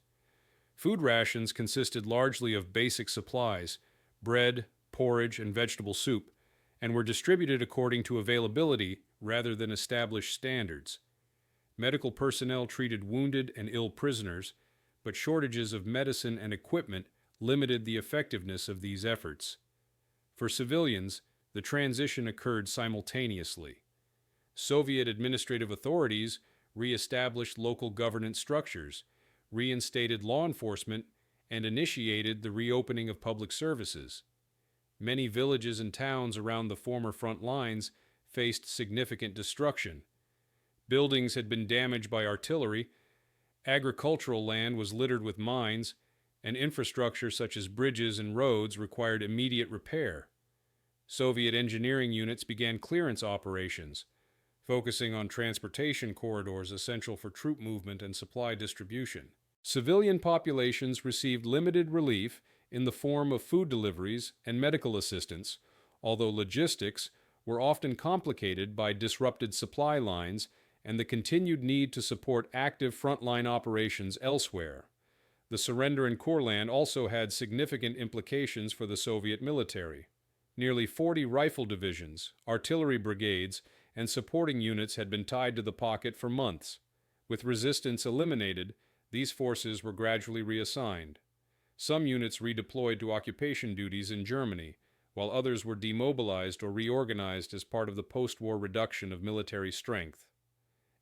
Food rations consisted largely of basic supplies, bread, porridge, and vegetable soup, and were distributed according to availability rather than established standards. Medical personnel treated wounded and ill prisoners, but shortages of medicine and equipment limited the effectiveness of these efforts. For civilians, the transition occurred simultaneously. Soviet administrative authorities re-established local governance structures, reinstated law enforcement, and initiated the reopening of public services. Many villages and towns around the former front lines faced significant destruction. Buildings had been damaged by artillery, agricultural land was littered with mines, and infrastructure such as bridges and roads required immediate repair. Soviet engineering units began clearance operations, focusing on transportation corridors essential for troop movement and supply distribution. Civilian populations received limited relief in the form of food deliveries and medical assistance, although logistics were often complicated by disrupted supply lines and the continued need to support active frontline operations elsewhere. The surrender in Courland also had significant implications for the Soviet military. Nearly 40 rifle divisions, artillery brigades, and supporting units had been tied to the pocket for months. With resistance eliminated, these forces were gradually reassigned. Some units redeployed to occupation duties in Germany, while others were demobilized or reorganized as part of the post-war reduction of military strength.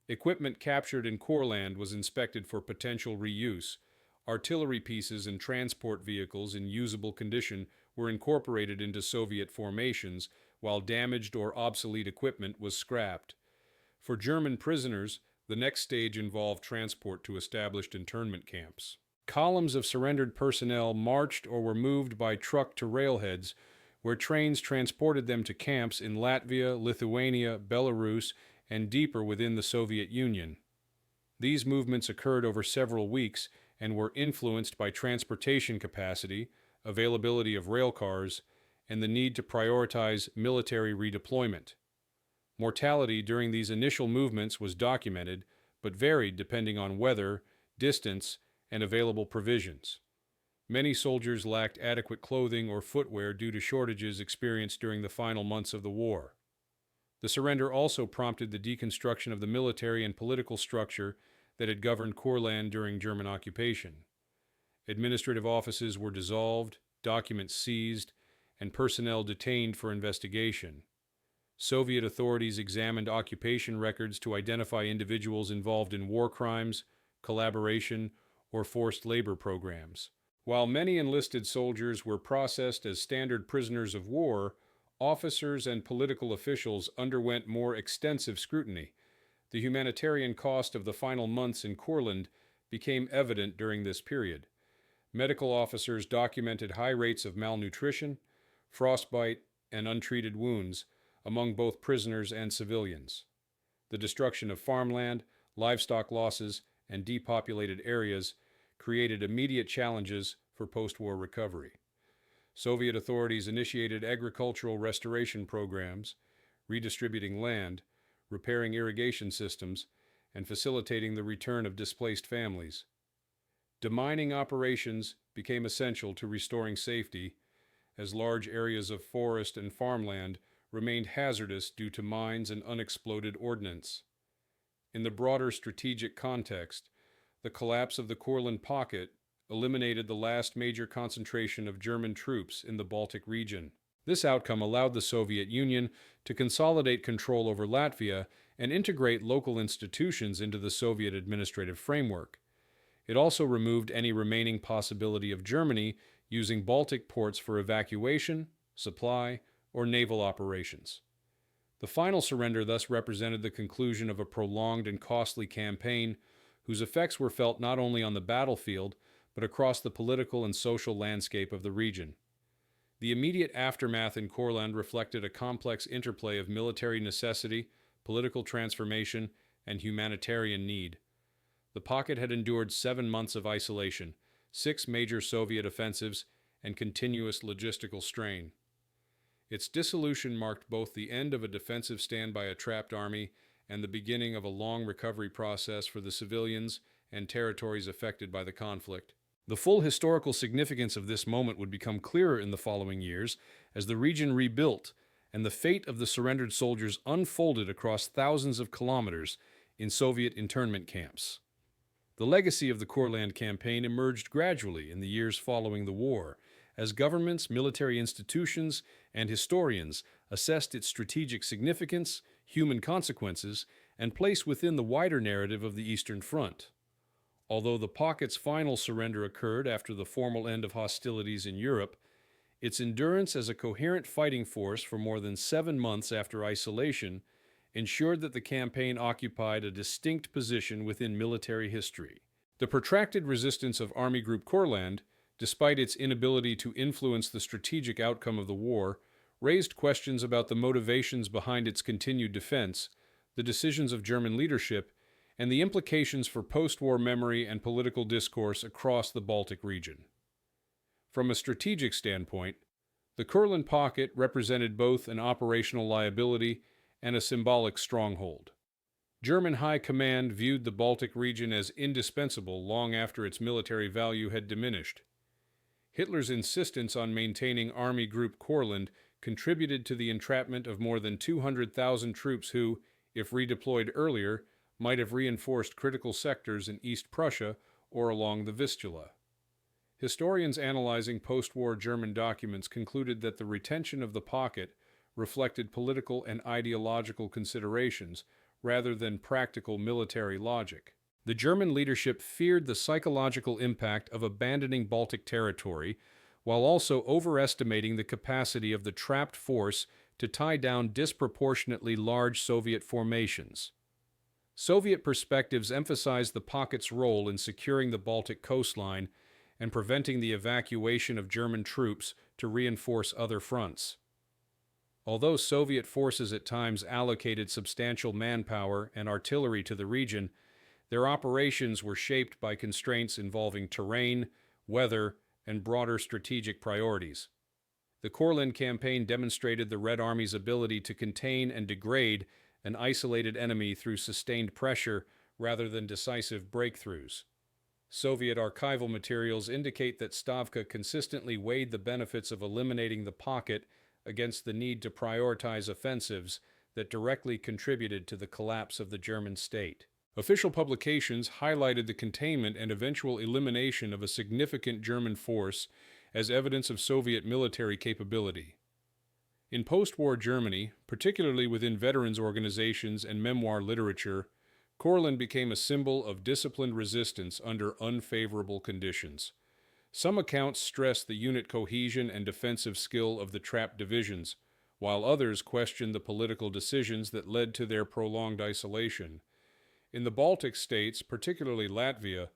Equipment captured in Courland was inspected for potential reuse. Artillery pieces and transport vehicles in usable condition were incorporated into Soviet formations, while damaged or obsolete equipment was scrapped. For German prisoners, the next stage involved transport to established internment camps. Columns of surrendered personnel marched or were moved by truck to railheads, where trains transported them to camps in Latvia, Lithuania, Belarus, and deeper within the Soviet Union. These movements occurred over several weeks and were influenced by transportation capacity, availability of rail cars, and the need to prioritize military redeployment. Mortality during these initial movements was documented, but varied depending on weather, distance, and available provisions. Many soldiers lacked adequate clothing or footwear due to shortages experienced during the final months of the war. The surrender also prompted the deconstruction of the military and political structure that had governed Courland during German occupation. Administrative offices were dissolved, documents seized, and personnel detained for investigation. Soviet authorities examined occupation records to identify individuals involved in war crimes, collaboration, or forced labor programs. While many enlisted soldiers were processed as standard prisoners of war, officers and political officials underwent more extensive scrutiny. The humanitarian cost of the final months in Courland became evident during this period. Medical officers documented high rates of malnutrition, frostbite, and untreated wounds among both prisoners and civilians. The destruction of farmland, livestock losses, and depopulated areas created immediate challenges for post-war recovery. Soviet authorities initiated agricultural restoration programs, redistributing land, repairing irrigation systems, and facilitating the return of displaced families. Demining operations became essential to restoring safety, as large areas of forest and farmland remained hazardous due to mines and unexploded ordnance. In the broader strategic context, the collapse of the Courland pocket eliminated the last major concentration of German troops in the Baltic region. This outcome allowed the Soviet Union to consolidate control over Latvia and integrate local institutions into the Soviet administrative framework. It also removed any remaining possibility of Germany using Baltic ports for evacuation, supply, or naval operations. The final surrender thus represented the conclusion of a prolonged and costly campaign whose effects were felt not only on the battlefield, but across the political and social landscape of the region. The immediate aftermath in Courland reflected a complex interplay of military necessity, political transformation, and humanitarian need. The pocket had endured 7 months of isolation, 6 major Soviet offensives, and continuous logistical strain. Its dissolution marked both the end of a defensive stand by a trapped army and the beginning of a long recovery process for the civilians and territories affected by the conflict. The full historical significance of this moment would become clearer in the following years as the region rebuilt and the fate of the surrendered soldiers unfolded across thousands of kilometers in Soviet internment camps. The legacy of the Courland campaign emerged gradually in the years following the war, as governments, military institutions, and historians assessed its strategic significance, human consequences, and place within the wider narrative of the Eastern Front. Although the pocket's final surrender occurred after the formal end of hostilities in Europe, its endurance as a coherent fighting force for more than 7 months after isolation ensured that the campaign occupied a distinct position within military history. The protracted resistance of Army Group Courland, despite its inability to influence the strategic outcome of the war, raised questions about the motivations behind its continued defense, the decisions of German leadership, and the implications for post-war memory and political discourse across the Baltic region. From a strategic standpoint, the Kurland pocket represented both an operational liability and a symbolic stronghold. German high command viewed the Baltic region as indispensable long after its military value had diminished. Hitler's insistence on maintaining Army Group Courland contributed to the entrapment of more than 200,000 troops who, if redeployed earlier, might have reinforced critical sectors in East Prussia or along the Vistula. Historians analyzing post-war German documents concluded that the retention of the pocket reflected political and ideological considerations rather than practical military logic. The German leadership feared the psychological impact of abandoning Baltic territory, while also overestimating the capacity of the trapped force to tie down disproportionately large Soviet formations. Soviet perspectives emphasized the pocket's role in securing the Baltic coastline and preventing the evacuation of German troops to reinforce other fronts. Although Soviet forces at times allocated substantial manpower and artillery to the region, their operations were shaped by constraints involving terrain, weather, and broader strategic priorities. The Courland campaign demonstrated the Red Army's ability to contain and degrade an isolated enemy through sustained pressure rather than decisive breakthroughs. Soviet archival materials indicate that Stavka consistently weighed the benefits of eliminating the pocket against the need to prioritize offensives that directly contributed to the collapse of the German state. Official publications highlighted the containment and eventual elimination of a significant German force as evidence of Soviet military capability. In post-war Germany, particularly within veterans organizations and memoir literature, Courland became a symbol of disciplined resistance under unfavorable conditions. Some accounts stress the unit cohesion and defensive skill of the trapped divisions, while others question the political decisions that led to their prolonged isolation. In the Baltic states, particularly Latvia,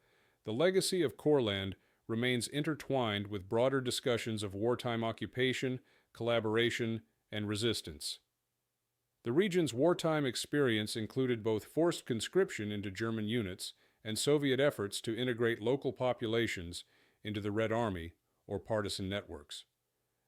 the legacy of Courland remains intertwined with broader discussions of wartime occupation, collaboration, and resistance. The region's wartime experience included both forced conscription into German units and Soviet efforts to integrate local populations into the Red Army or partisan networks.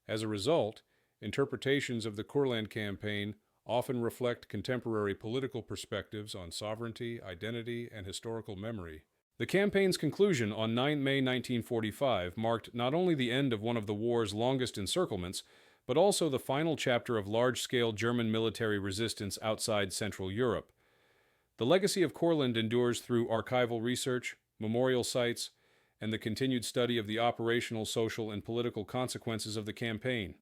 As a result, interpretations of the Kurland campaign often reflect contemporary political perspectives on sovereignty, identity, and historical memory. The campaign's conclusion on 9 May 1945 marked not only the end of one of the war's longest encirclements, but also the final chapter of large-scale German military resistance outside Central Europe. The legacy of Courland endures through archival research, memorial sites, and the continued study of the operational, social, and political consequences of the campaign.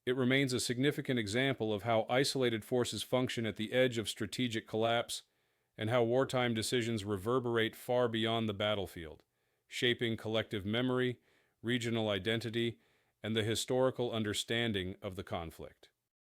It remains a significant example of how isolated forces function at the edge of strategic collapse, and how wartime decisions reverberate far beyond the battlefield, shaping collective memory, regional identity, and the historical understanding of the conflict.